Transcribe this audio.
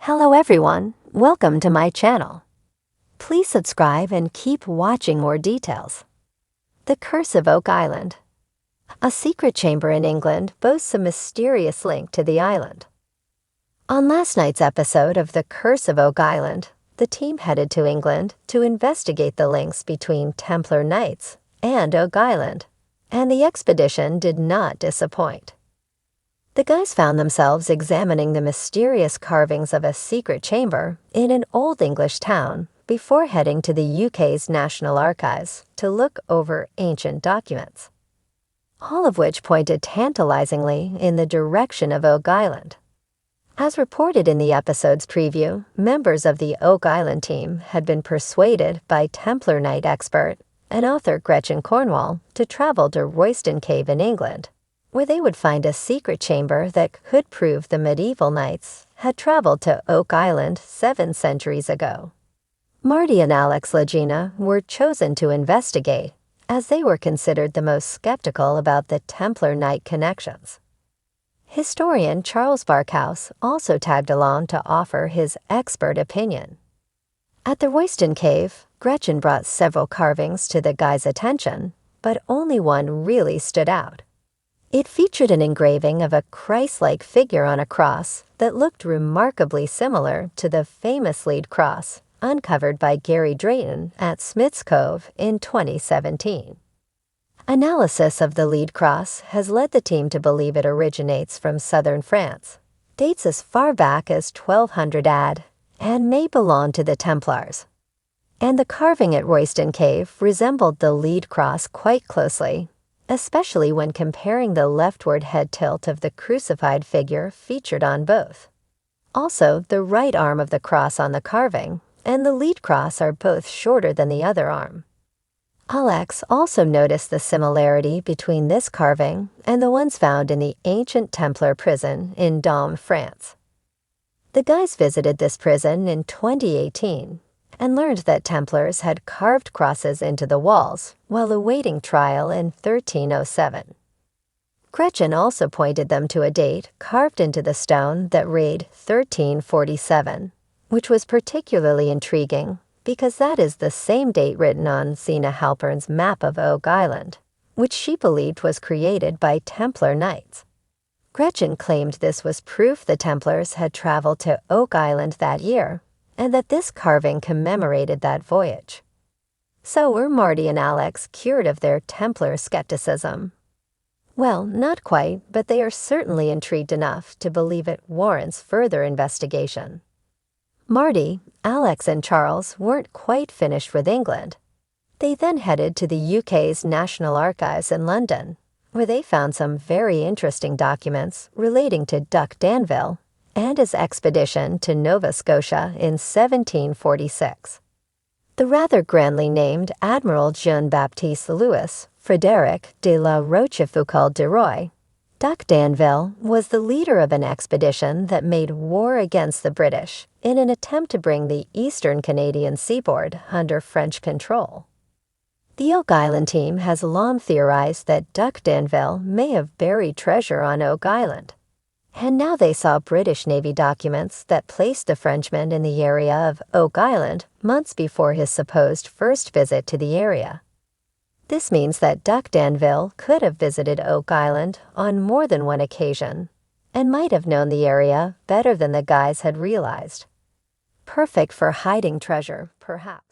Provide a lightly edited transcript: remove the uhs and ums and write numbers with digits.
Hello everyone, welcome to my channel. Please subscribe and keep watching more details. The Curse of Oak Island. A secret chamber in England boasts a mysterious link to the island. On last night's episode of The Curse of Oak Island, the team headed to England to investigate the links between Templar Knights and Oak Island, and the expedition did not disappoint. The guys found themselves examining the mysterious carvings of a secret chamber in an Old English town before heading to the UK's National Archives to look over ancient documents, all of which pointed tantalizingly in the direction of Oak Island. As reported in the episode's preview, members of the Oak Island team had been persuaded by Templar Knight expert and author Gretchen Cornwall to travel to Royston Cave in England, where they would find a secret chamber that could prove the medieval knights had traveled to Oak Island 7 centuries ago. Marty and Alex Lagina were chosen to investigate, as they were considered the most skeptical about the Templar Knight connections. Historian Charles Barkhouse also tagged along to offer his expert opinion. At the Royston Cave, Gretchen brought several carvings to the guys' attention, but only one really stood out. It featured an engraving of a Christ-like figure on a cross that looked remarkably similar to the famous lead cross uncovered by Gary Drayton at Smith's Cove in 2017. Analysis of the lead cross has led the team to believe it originates from southern France, dates as far back as 1200 AD, and may belong to the Templars. And the carving at Royston Cave resembled the lead cross quite closely, especially when comparing the leftward head tilt of the crucified figure featured on both. Also, the right arm of the cross on the carving and the lead cross are both shorter than the other arm. Alex also noticed the similarity between this carving and the ones found in the ancient Templar prison in Dôme, France. The guys visited this prison in 2018 and learned that Templars had carved crosses into the walls while awaiting trial in 1307. Gretchen also pointed them to a date carved into the stone that read 1347, which was particularly intriguing because that is the same date written on Zena Halpern's map of Oak Island, which she believed was created by Templar Knights. Gretchen claimed this was proof the Templars had traveled to Oak Island that year, and that this carving commemorated that voyage. So were Marty and Alex cured of their Templar skepticism? Well, not quite, but they are certainly intrigued enough to believe it warrants further investigation. Marty, Alex, and Charles weren't quite finished with England. They then headed to the UK's National Archives in London, where they found some very interesting documents relating to Duc d'Anville and his expedition to Nova Scotia in 1746. The rather grandly named Admiral Jean-Baptiste Louis Frédéric de la Rochefoucauld de Roy, Duc d'Anville was the leader of an expedition that made war against the British in an attempt to bring the eastern Canadian seaboard under French control. The Oak Island team has long theorized that Duc d'Anville may have buried treasure on Oak Island, and now they saw British Navy documents that placed the Frenchman in the area of Oak Island months before his supposed first visit to the area. This means that Duc d'Anville could have visited Oak Island on more than one occasion, and might have known the area better than the guys had realized. Perfect for hiding treasure, perhaps.